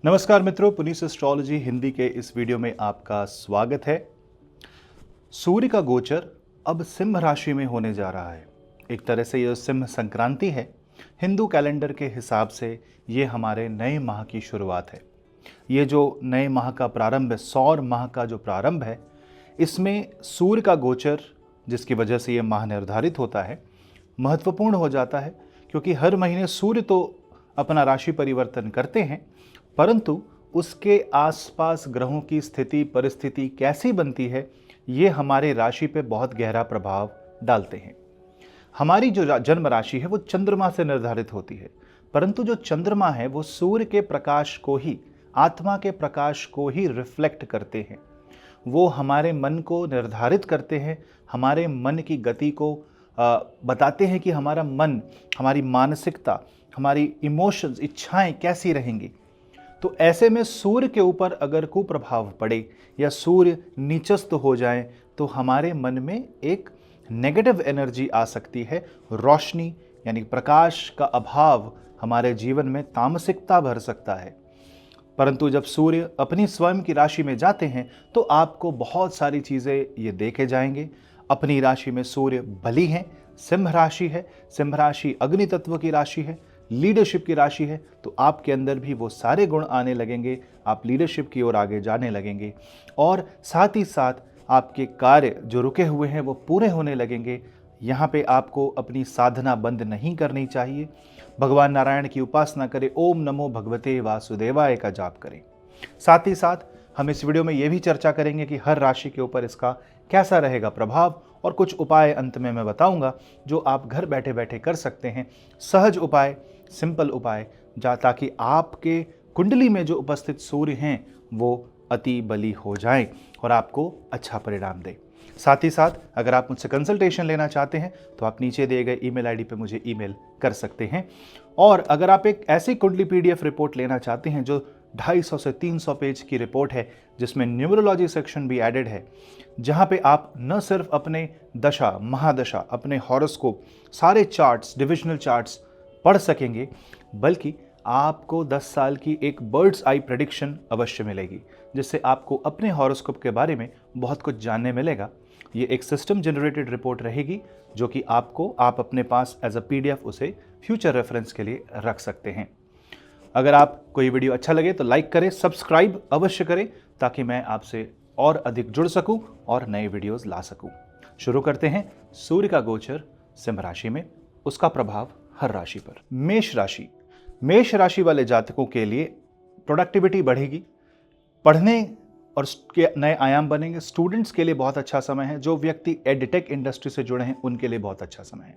नमस्कार मित्रों, पुनीस एस्ट्रोलॉजी हिंदी के इस वीडियो में आपका स्वागत है। सूर्य का गोचर अब सिंह राशि में होने जा रहा है। एक तरह से यह सिंह संक्रांति है। हिंदू कैलेंडर के हिसाब से ये हमारे नए माह की शुरुआत है। ये जो नए माह का प्रारंभ है, सौर माह का जो प्रारंभ है, इसमें सूर्य का गोचर, जिसकी वजह से ये माह निर्धारित होता है, महत्वपूर्ण हो जाता है। क्योंकि हर महीने सूर्य तो अपना राशि परिवर्तन करते हैं, परंतु उसके आसपास ग्रहों की स्थिति परिस्थिति कैसी बनती है, ये हमारे राशि पे बहुत गहरा प्रभाव डालते हैं। हमारी जो जन्म राशि है वो चंद्रमा से निर्धारित होती है, परंतु जो चंद्रमा है वो सूर्य के प्रकाश को ही, आत्मा के प्रकाश को ही रिफ्लेक्ट करते हैं। वो हमारे मन को निर्धारित करते हैं, हमारे मन की गति को बताते हैं कि हमारा मन, हमारी मानसिकता, हमारी इमोशंस, इच्छाएं कैसी रहेंगी। तो ऐसे में सूर्य के ऊपर अगर कुप्रभाव पड़े या सूर्य नीचस्थ हो जाए तो हमारे मन में एक नेगेटिव एनर्जी आ सकती है। रोशनी यानी प्रकाश का अभाव हमारे जीवन में तामसिकता भर सकता है। परंतु जब सूर्य अपनी स्वयं की राशि में जाते हैं तो आपको बहुत सारी चीज़ें ये देखे जाएंगे। अपनी राशि में सूर्य बली हैं, सिंह राशि है, सिंह राशि अग्नि तत्व की राशि है, लीडरशिप की राशि है, तो आपके अंदर भी वो सारे गुण आने लगेंगे। आप लीडरशिप की ओर आगे जाने लगेंगे और साथ ही साथ आपके कार्य जो रुके हुए हैं वो पूरे होने लगेंगे। यहाँ पे आपको अपनी साधना बंद नहीं करनी चाहिए। भगवान नारायण की उपासना करें, ओम नमो भगवते वासुदेवाय का जाप करें। साथ ही साथ हम इस वीडियो में ये भी चर्चा करेंगे कि हर राशि के ऊपर इसका कैसा रहेगा प्रभाव, और कुछ उपाय अंत में मैं बताऊंगा जो आप घर बैठे बैठे कर सकते हैं। सहज उपाय, सिंपल उपाय, ताकि आपके कुंडली में जो उपस्थित सूर्य हैं वो अति बली हो जाएं और आपको अच्छा परिणाम दें। साथ ही साथ अगर आप मुझसे कंसल्टेशन लेना चाहते हैं तो आप नीचे दिए गए ईमेल आईडी पे मुझे ईमेल कर सकते हैं। और अगर आप एक ऐसी कुंडली पीडीएफ रिपोर्ट लेना चाहते हैं जो 250 से 300 पेज की रिपोर्ट है, जिसमें न्यूमरोलॉजी सेक्शन भी एडेड है, जहां पे आप न सिर्फ अपने दशा महादशा, अपने हॉरोस्कोप, सारे चार्ट्स, डिविजनल चार्ट्स पढ़ सकेंगे, बल्कि आपको 10 साल की एक बर्ड्स आई प्रेडिक्शन अवश्य मिलेगी, जिससे आपको अपने हॉरोस्कोप के बारे में बहुत कुछ जानने मिलेगा। ये एक सिस्टम जनरेटेड रिपोर्ट रहेगी जो कि आप अपने पास एज अ पीडीएफ उसे फ्यूचर रेफरेंस के लिए रख सकते हैं। अगर आप कोई वीडियो अच्छा लगे तो लाइक करें, सब्सक्राइब अवश्य करें, ताकि मैं आपसे और अधिक जुड़ सकूं और नए वीडियोस ला सकूं। शुरू करते हैं सूर्य का गोचर सिंह राशि में, उसका प्रभाव हर राशि पर। मेष राशि वाले जातकों के लिए प्रोडक्टिविटी बढ़ेगी, पढ़ने और के नए आयाम बनेंगे। स्टूडेंट्स के लिए बहुत अच्छा समय है। जो व्यक्ति एडटेक इंडस्ट्री से जुड़े हैं उनके लिए बहुत अच्छा समय है।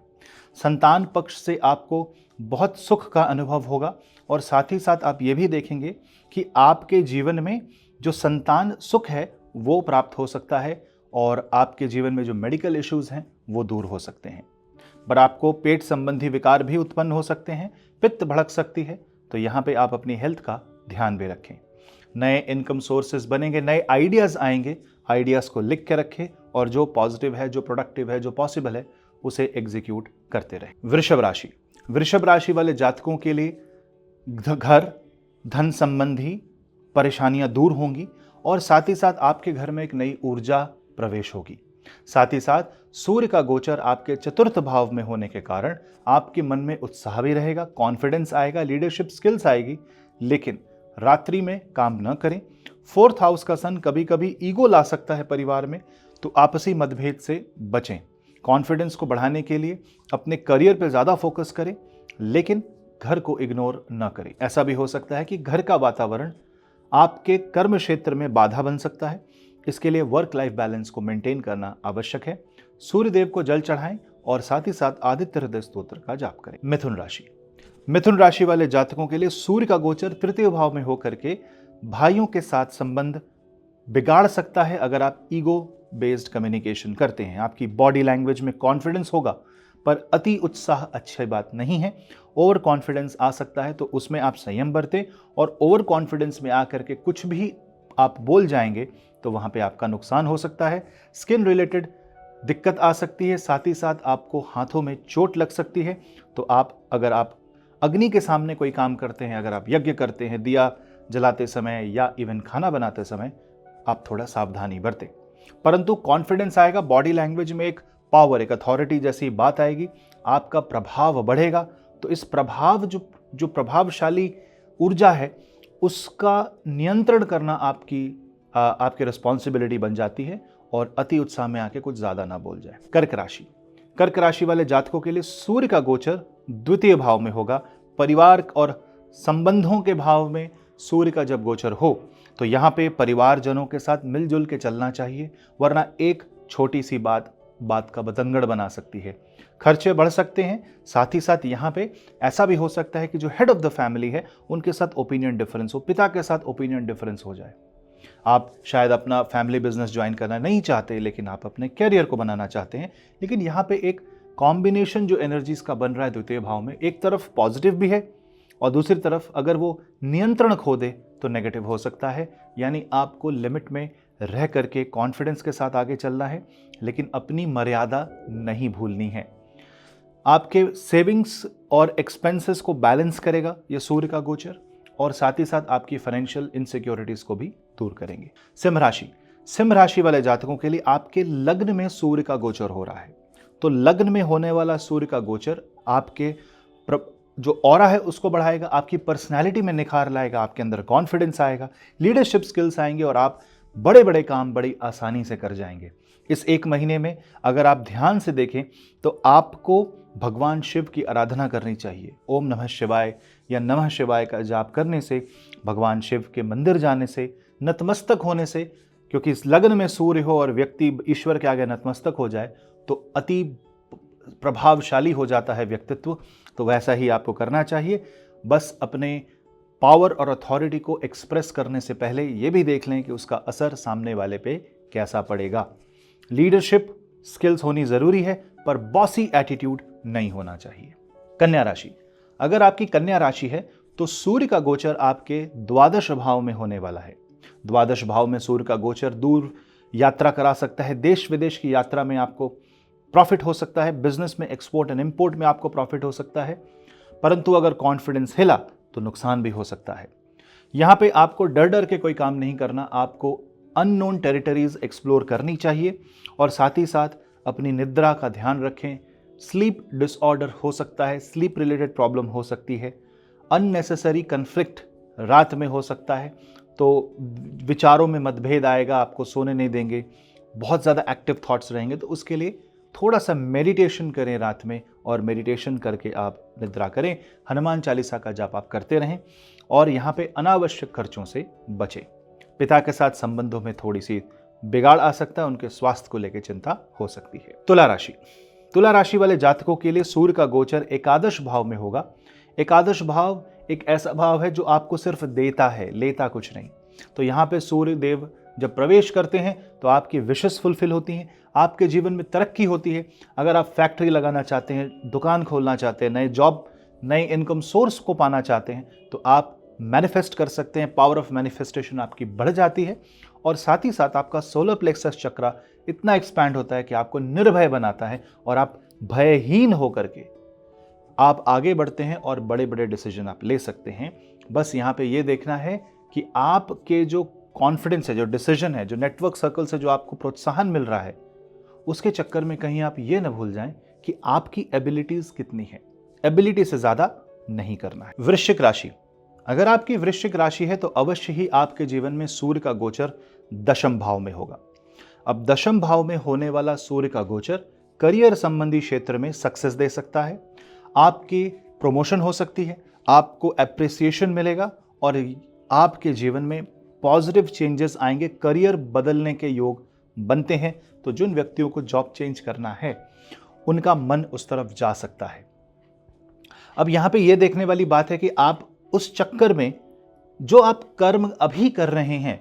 संतान पक्ष से आपको बहुत सुख का अनुभव होगा और साथ ही साथ आप ये भी देखेंगे कि आपके जीवन में जो संतान सुख है वो प्राप्त हो सकता है और आपके जीवन में जो मेडिकल इश्यूज हैं वो दूर हो सकते हैं। पर आपको पेट संबंधी विकार भी उत्पन्न हो सकते हैं, पित्त भड़क सकती है, तो यहाँ पे आप अपनी हेल्थ का ध्यान भी रखें। नए इनकम सोर्सेज बनेंगे, नए आइडियाज़ आएंगे, आइडियाज़ को लिख के रखें और जो पॉजिटिव है, जो प्रोडक्टिव है, जो पॉसिबल है, उसे एग्जीक्यूट करते रहें। वृषभ राशि वाले जातकों के लिए घर, धन संबंधी परेशानियां दूर होंगी और साथ ही साथ आपके घर में एक नई ऊर्जा प्रवेश होगी। साथ ही साथ सूर्य का गोचर आपके चतुर्थ भाव में होने के कारण आपके मन में उत्साह भी रहेगा, कॉन्फिडेंस आएगा, लीडरशिप स्किल्स आएगी। लेकिन रात्रि में काम न करें। 4th हाउस का सन कभी कभी ईगो ला सकता है परिवार में, तो आपसी मतभेद से बचें। कॉन्फिडेंस को बढ़ाने के लिए अपने करियर पर ज़्यादा फोकस करें, लेकिन घर को इग्नोर न करें। ऐसा भी हो सकता है कि घर का वातावरण आपके कर्म क्षेत्र में बाधा बन सकता है। इसके लिए वर्क लाइफ बैलेंस को मेंटेन करना आवश्यक है। सूर्य देव को जल चढ़ाएं और साथ ही साथ आदित्य हृदय स्तोत्र का जाप करें। मिथुन राशि वाले जातकों के लिए सूर्य का गोचर तृतीय भाव में होकर के भाइयों के साथ संबंध बिगाड़ सकता है। अगर आप ईगो बेस्ड कम्युनिकेशन करते हैं, आपकी बॉडी लैंग्वेज में कॉन्फिडेंस होगा पर अति उत्साह अच्छी बात नहीं है। ओवर कॉन्फिडेंस आ सकता है, तो उसमें आप संयम बरतें। और ओवर कॉन्फिडेंस में आकर के कुछ भी आप बोल जाएंगे तो वहाँ पे आपका नुकसान हो सकता है। स्किन रिलेटेड दिक्कत आ सकती है, साथ ही साथ आपको हाथों में चोट लग सकती है। तो अगर आप अग्नि के सामने कोई काम करते हैं, अगर आप यज्ञ करते हैं, दिया जलाते समय या इवन खाना बनाते समय आप थोड़ा सावधानी बरतें। परंतु कॉन्फिडेंस आएगा, बॉडी लैंग्वेज में एक पावर, एक अथॉरिटी जैसी बात आएगी, आपका प्रभाव बढ़ेगा। तो इस प्रभाव जो प्रभावशाली ऊर्जा है उसका नियंत्रण करना आपकी रिस्पॉन्सिबिलिटी बन जाती है और अति उत्साह में आके कुछ ज्यादा ना बोल जाए। कर्क राशि वाले जातकों के लिए सूर्य का गोचर द्वितीय भाव में होगा। परिवार और संबंधों के भाव में सूर्य का जब गोचर हो तो यहाँ पे परिवारजनों के साथ मिलजुल के चलना चाहिए, वरना एक छोटी सी बात का बतंगड़ बना सकती है। खर्चे बढ़ सकते हैं। साथ ही साथ यहाँ पे ऐसा भी हो सकता है कि जो हेड ऑफ द फैमिली है उनके साथ ओपिनियन डिफरेंस हो, पिता के साथ ओपिनियन डिफरेंस हो जाए। आप शायद अपना फैमिली बिजनेस ज्वाइन करना नहीं चाहते, लेकिन आप अपने कैरियर को बनाना चाहते हैं। लेकिन यहाँ पे एक कॉम्बिनेशन जो एनर्जीज का बन रहा है द्वितीय भाव में, एक तरफ पॉजिटिव भी है और दूसरी तरफ अगर वो नियंत्रण खो दे तो नेगेटिव हो सकता है। यानी आपको लिमिट में रह करके कॉन्फिडेंस के साथ आगे चलना है, लेकिन अपनी मर्यादा नहीं भूलनी है। आपके सेविंग्स और एक्सपेंसेस को बैलेंस करेगा ये सूर्य का गोचर, और साथ ही साथ आपकी फाइनेंशियल इनसिक्योरिटीज को भी दूर करेंगे। सिंह राशि वाले जातकों के लिए आपके लग्न में सूर्य का गोचर हो रहा है। तो लग्न में होने वाला सूर्य का गोचर आपके जो ऑरा है उसको बढ़ाएगा, आपकी पर्सनैलिटी में निखार लाएगा, आपके अंदर कॉन्फिडेंस आएगा, लीडरशिप स्किल्स आएंगे और आप बड़े बड़े काम बड़ी आसानी से कर जाएंगे। इस एक महीने में अगर आप ध्यान से देखें तो आपको भगवान शिव की आराधना करनी चाहिए। ओम नमः शिवाय या नमः शिवाय का जाप करने से, भगवान शिव के मंदिर जाने से, नतमस्तक होने से, क्योंकि इस लग्न में सूर्य हो और व्यक्ति ईश्वर के आगे नतमस्तक हो जाए तो अति प्रभावशाली हो जाता है व्यक्तित्व। तो वैसा ही आपको करना चाहिए। बस अपने पावर और अथॉरिटी को एक्सप्रेस करने से पहले ये भी देख लें कि उसका असर सामने वाले पे कैसा पड़ेगा। लीडरशिप स्किल्स होनी जरूरी है, पर बॉसी एटीट्यूड नहीं होना चाहिए। कन्या राशि, अगर आपकी कन्या राशि है तो सूर्य का गोचर आपके द्वादश भाव में होने वाला है। द्वादश भाव में सूर्य का गोचर दूर यात्रा करा सकता है। देश विदेश की यात्रा में आपको प्रॉफिट हो सकता है, बिजनेस में एक्सपोर्ट एंड इंपोर्ट में आपको प्रॉफिट हो सकता है। परंतु अगर कॉन्फिडेंस हिला तो नुकसान भी हो सकता है। यहां पे आपको डर के कोई काम नहीं करना, आपको अननोन टेरिटरीज एक्सप्लोर करनी चाहिए और साथ ही साथ अपनी निद्रा का ध्यान रखें। स्लीप डिसऑर्डर हो सकता है, स्लीप रिलेटेड प्रॉब्लम हो सकती है, अननेसेसरी कन्फ्लिक्ट रात में हो सकता है, तो विचारों में मतभेद आएगा, आपको सोने नहीं देंगे, बहुत ज़्यादा एक्टिव थॉट्स रहेंगे। तो उसके लिए थोड़ा सा मेडिटेशन करें रात में, और मेडिटेशन करके आप निद्रा करें। हनुमान चालीसा का जाप आप करते रहें और यहाँ पे अनावश्यक खर्चों से बचें। पिता के साथ संबंधों में थोड़ी सी बिगाड़ आ सकता है, उनके स्वास्थ्य को लेकर चिंता हो सकती है। तुला राशि वाले जातकों के लिए सूर्य का गोचर एकादश भाव में होगा। एकादश भाव एक ऐसा भाव है जो आपको सिर्फ देता है, लेता कुछ नहीं। तो यहाँ पे सूर्य देव जब प्रवेश करते हैं तो आपकी विशेष फुलफिल होती हैं, आपके जीवन में तरक्की होती है। अगर आप फैक्ट्री लगाना चाहते हैं, दुकान खोलना चाहते हैं, नए जॉब, नए इनकम सोर्स को पाना चाहते हैं, तो आप मैनिफेस्ट कर सकते हैं। पावर ऑफ मैनिफेस्टेशन आपकी बढ़ जाती है और साथ ही साथ आपका सोलर प्लेक्सस चक्र इतना एक्सपैंड होता है कि आपको निर्भय बनाता है और आप भयहीन होकर के आप आगे बढ़ते हैं और बड़े बड़े डिसीजन आप ले सकते हैं। बस यहाँ पे ये देखना है कि आपके जो कॉन्फिडेंस है, जो डिसीजन है, जो नेटवर्क सर्कल से जो आपको प्रोत्साहन मिल रहा है, उसके चक्कर में कहीं आप ये न भूल जाएं कि आपकी एबिलिटीज कितनी है। एबिलिटी से ज्यादा नहीं करना है। वृश्चिक राशि, अगर आपकी वृश्चिक राशि है तो अवश्य ही आपके जीवन में सूर्य का गोचर दशम भाव में होगा। अब दशम भाव में होने वाला सूर्य का गोचर करियर संबंधी क्षेत्र में सक्सेस दे सकता है। आपकी प्रमोशन हो सकती है, आपको एप्रिसिएशन मिलेगा और आपके जीवन में पॉजिटिव चेंजेस आएंगे। करियर बदलने के योग बनते हैं। तो जिन व्यक्तियों को जॉब चेंज करना है उनका मन उस तरफ जा सकता है। अब यहां पे यह देखने वाली बात है कि आप उस चक्कर में जो आप कर्म अभी कर रहे हैं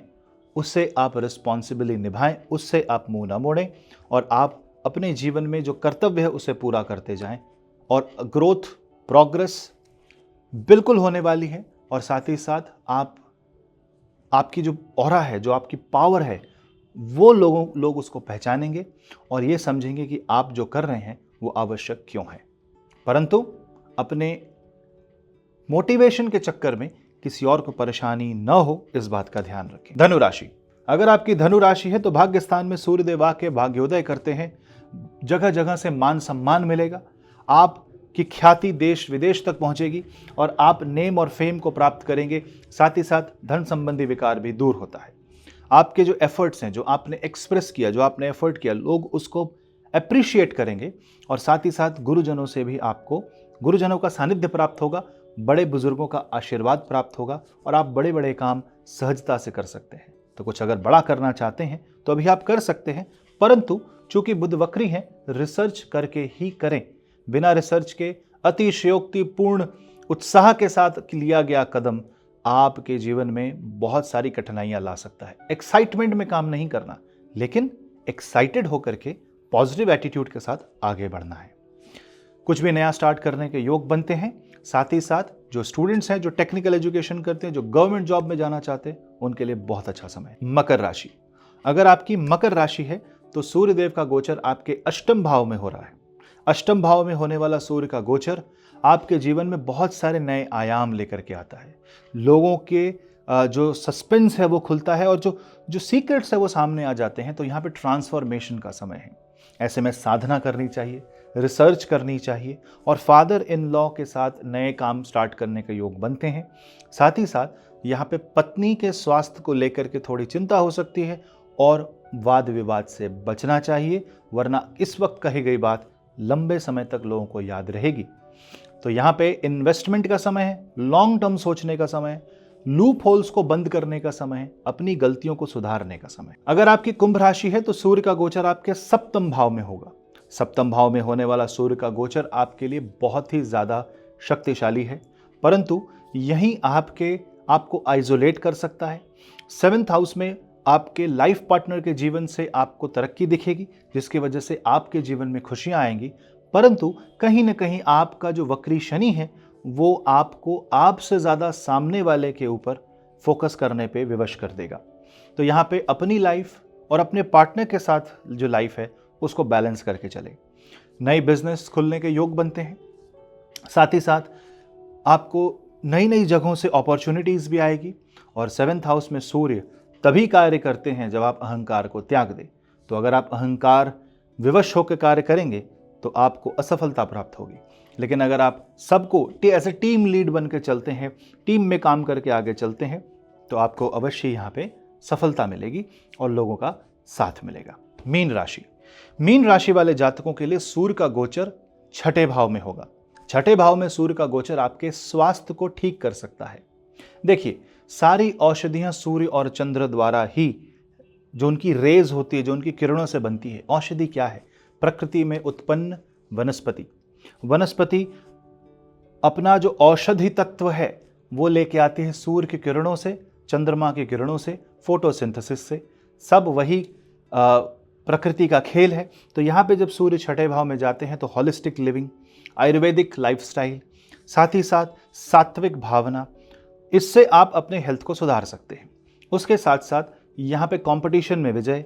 उससे आप रिस्पॉन्सिबिलिटी निभाएं, उससे आप मुंह ना मोड़ें और आप अपने जीवन में जो कर्तव्य है उसे पूरा करते जाएं। और ग्रोथ, प्रोग्रेस बिल्कुल होने वाली है। और साथ ही साथ आपकी जो ऑरा है, जो आपकी पावर है, वो लोग उसको पहचानेंगे और ये समझेंगे कि आप जो कर रहे हैं वो आवश्यक क्यों है। परंतु अपने मोटिवेशन के चक्कर में किसी और को परेशानी न हो, इस बात का ध्यान रखें। धनु राशि, अगर आपकी धनु राशि है तो भाग्य स्थान में सूर्यदेव आके भाग्योदय करते हैं। जगह जगह से मान सम्मान मिलेगा, आपकी ख्याति देश विदेश तक पहुंचेगी और आप नेम और फेम को प्राप्त करेंगे। साथ ही साथ धन संबंधी विकार भी दूर होता है। आपके जो एफर्ट्स हैं, जो आपने एक्सप्रेस किया, जो आपने एफर्ट किया, लोग उसको अप्रिशिएट करेंगे। और साथ ही साथ गुरुजनों से भी आपको गुरुजनों का सानिध्य प्राप्त होगा, बड़े बुजुर्गों का आशीर्वाद प्राप्त होगा और आप बड़े बड़े काम सहजता से कर सकते हैं। तो कुछ अगर बड़ा करना चाहते हैं तो अभी आप कर सकते हैं, परंतु चूंकि बुध वक्री हैं, रिसर्च करके ही करें। बिना रिसर्च के अतिशयोक्तिपूर्ण उत्साह के साथ लिया गया कदम आपके जीवन में बहुत सारी कठिनाइयां ला सकता है। एक्साइटमेंट में काम नहीं करना, लेकिन एक्साइटेड होकर के पॉजिटिव एटीट्यूड के साथ आगे बढ़ना है। कुछ भी नया स्टार्ट करने के योग बनते हैं। साथ ही साथ जो स्टूडेंट्स हैं, जो टेक्निकल एजुकेशन करते हैं, जो गवर्नमेंट जॉब में जाना चाहते हैं, उनके लिए बहुत अच्छा समय है। मकर राशि, अगर आपकी मकर राशि है तो सूर्यदेव का गोचर आपके अष्टम भाव में हो रहा है। अष्टम भाव में होने वाला सूर्य का गोचर आपके जीवन में बहुत सारे नए आयाम लेकर के आता है। लोगों के जो सस्पेंस है वो खुलता है और जो सीक्रेट्स है वो सामने आ जाते हैं। तो यहाँ पे ट्रांसफॉर्मेशन का समय है। ऐसे में साधना करनी चाहिए, रिसर्च करनी चाहिए और फादर इन लॉ के साथ नए काम स्टार्ट करने के योग बनते हैं। साथ ही साथ यहाँ पे पत्नी के स्वास्थ्य को लेकर के थोड़ी चिंता हो सकती है और वाद विवाद से बचना चाहिए, वरना इस वक्त कही गई बात लंबे समय तक लोगों को याद रहेगी। तो यहाँ पे इन्वेस्टमेंट का समय है, लॉन्ग टर्म सोचने का समय है, लूप होल्स को बंद करने का समय है, अपनी गलतियों को सुधारने का समय। अगर आपकी कुंभ राशि है तो सूर्य का गोचर आपके सप्तम भाव में होगा। सप्तम भाव में होने वाला सूर्य का गोचर आपके लिए बहुत ही ज्यादा शक्तिशाली है, परंतु यही आपको आइसोलेट कर सकता है। 7th हाउस में आपके लाइफ पार्टनर के जीवन से आपको तरक्की दिखेगी, जिसकी वजह से आपके जीवन में खुशियां आएंगी, परंतु कहीं ना कहीं आपका जो वक्री शनि है वो आपको आपसे ज़्यादा सामने वाले के ऊपर फोकस करने पे विवश कर देगा। तो यहाँ पे अपनी लाइफ और अपने पार्टनर के साथ जो लाइफ है उसको बैलेंस करके चले। नई बिजनेस खुलने के योग बनते हैं। साथ ही साथ आपको नई नई जगहों से अपॉर्चुनिटीज़ भी आएगी। और 7th हाउस में सूर्य तभी कार्य करते हैं जब आप अहंकार को त्याग दें। तो अगर आप अहंकार विवश होकर कार्य करेंगे तो आपको असफलता प्राप्त होगी, लेकिन अगर आप सबको ऐसे टीम लीड बन के चलते हैं, टीम में काम करके आगे चलते हैं, तो आपको अवश्य यहाँ पे सफलता मिलेगी और लोगों का साथ मिलेगा। मीन राशि, मीन राशि वाले जातकों के लिए सूर्य का गोचर छठे भाव में होगा। छठे भाव में सूर्य का गोचर आपके स्वास्थ्य को ठीक कर सकता है। देखिए, सारी औषधियां सूर्य और चंद्र द्वारा ही, जो उनकी रेज होती है, जो उनकी किरणों से बनती है। औषधि क्या है? प्रकृति में उत्पन्न वनस्पति। वनस्पति अपना जो औषधि तत्व है वो लेके आती है सूर्य की किरणों से, चंद्रमा की किरणों से, फोटोसिंथेसिस से। सब वही प्रकृति का खेल है। तो यहाँ पे जब सूर्य छठे भाव में जाते हैं तो हॉलिस्टिक लिविंग, आयुर्वेदिक लाइफस्टाइल, साथ ही साथ सात्विक भावना, इससे आप अपने हेल्थ को सुधार सकते हैं। उसके साथ साथ यहाँ पे कंपटीशन में विजय,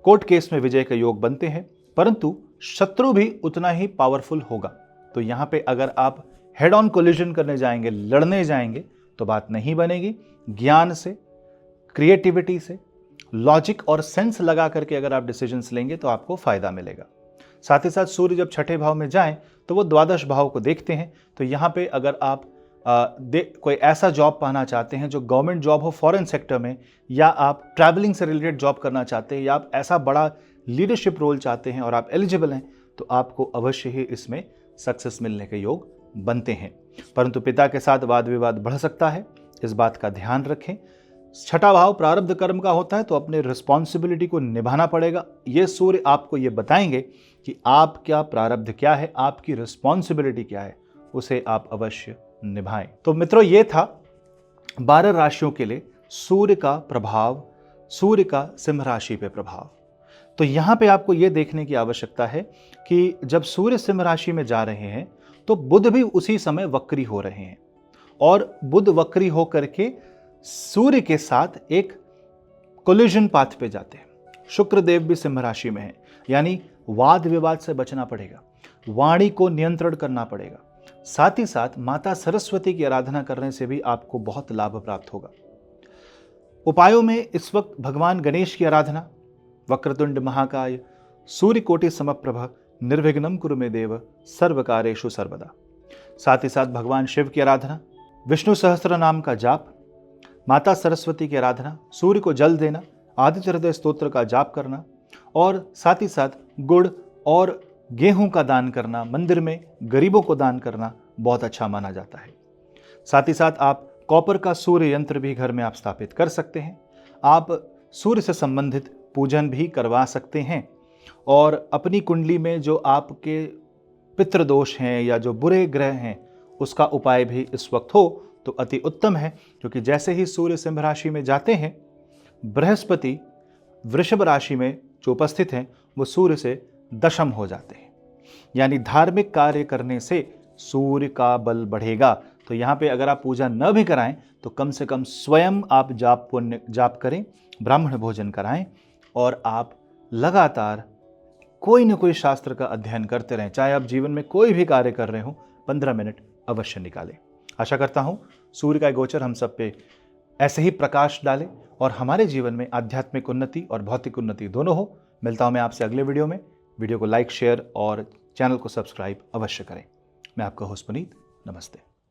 कोर्ट केस में विजय के योग बनते हैं, परंतु शत्रु भी उतना ही पावरफुल होगा। तो यहाँ पे अगर आप हेड ऑन कोलिजन करने जाएंगे, लड़ने जाएंगे, तो बात नहीं बनेगी। ज्ञान से, क्रिएटिविटी से, लॉजिक और सेंस लगा करके अगर आप डिसीजंस लेंगे तो आपको फायदा मिलेगा। साथ ही साथ सूर्य जब छठे भाव में जाएं तो वो द्वादश भाव को देखते हैं। तो यहाँ पे अगर आप कोई ऐसा जॉब पाना चाहते हैं जो गवर्नमेंट जॉब हो फॉरेन सेक्टर में, या आप ट्रैवलिंग से रिलेटेड जॉब करना चाहते हैं, या आप ऐसा बड़ा लीडरशिप रोल चाहते हैं और आप एलिजिबल हैं, तो आपको अवश्य ही इसमें सक्सेस मिलने के योग बनते हैं। परंतु पिता के साथ वाद विवाद बढ़ सकता है, इस बात का ध्यान रखें। छठा भाव प्रारब्ध कर्म का होता है, तो अपने रिस्पॉन्सिबिलिटी को निभाना पड़ेगा। ये सूर्य आपको ये बताएंगे कि आपका प्रारब्ध क्या है, आपकी रिस्पॉन्सिबिलिटी क्या है, उसे आप अवश्य निभाएं। तो मित्रों, ये था 12 राशियों के लिए सूर्य का प्रभाव, सूर्य का सिंह राशि पे प्रभाव। तो यहाँ पे आपको ये देखने की आवश्यकता है कि जब सूर्य सिंह राशि में जा रहे हैं तो बुध भी उसी समय वक्री हो रहे हैं, और बुध वक्री होकर के सूर्य के साथ एक कोलिजन पाथ पे जाते हैं। शुक्र देव भी सिंह राशि में है, यानी वाद विवाद से बचना पड़ेगा, वाणी को नियंत्रण करना पड़ेगा, साथ ही साथ माता सरस्वती की आराधना करने से भी आपको बहुत लाभ प्राप्त होगा। उपायों में इस वक्त भगवान गणेश की आराधना, वक्रतुंड महाकाय सूर्यकोटि समप्रभ निर्विघ्नं कुरु मे देव सर्वकार्येषु सर्वदा। साथ ही साथ भगवान शिव की आराधना, विष्णु सहस्त्र नाम का जाप, माता सरस्वती की आराधना, सूर्य को जल देना, आदित्य हृदय स्तोत्र का जाप करना और साथ ही साथ गुड़ और गेहूं का दान करना, मंदिर में गरीबों को दान करना बहुत अच्छा माना जाता है। साथ ही साथ आप कॉपर का सूर्य यंत्र भी घर में आप स्थापित कर सकते हैं। आप सूर्य से संबंधित पूजन भी करवा सकते हैं और अपनी कुंडली में जो आपके पितृदोष हैं या जो बुरे ग्रह हैं उसका उपाय भी इस वक्त हो तो अति उत्तम है, क्योंकि जैसे ही सूर्य सिंह राशि में जाते हैं, बृहस्पति वृषभ राशि में जो उपस्थित हैं वो सूर्य से दशम हो जाते हैं। यानी धार्मिक कार्य करने से सूर्य का बल बढ़ेगा। तो यहाँ पे अगर आप पूजा न भी कराएं तो कम से कम स्वयं आप जाप करें, ब्राह्मण भोजन कराएं और आप लगातार कोई न कोई शास्त्र का अध्ययन करते रहें। चाहे आप जीवन में कोई भी कार्य कर रहे हो, 15 मिनट अवश्य निकालें। आशा करता हूँ सूर्य का गोचर हम सब पे ऐसे ही प्रकाश डाले और हमारे जीवन में आध्यात्मिक उन्नति और भौतिक उन्नति दोनों हो। मिलता हूँ मैं आपसे अगले वीडियो में। वीडियो को लाइक, शेयर और चैनल को सब्सक्राइब अवश्य करें। मैं आपका होस्ट पुनीत, नमस्ते।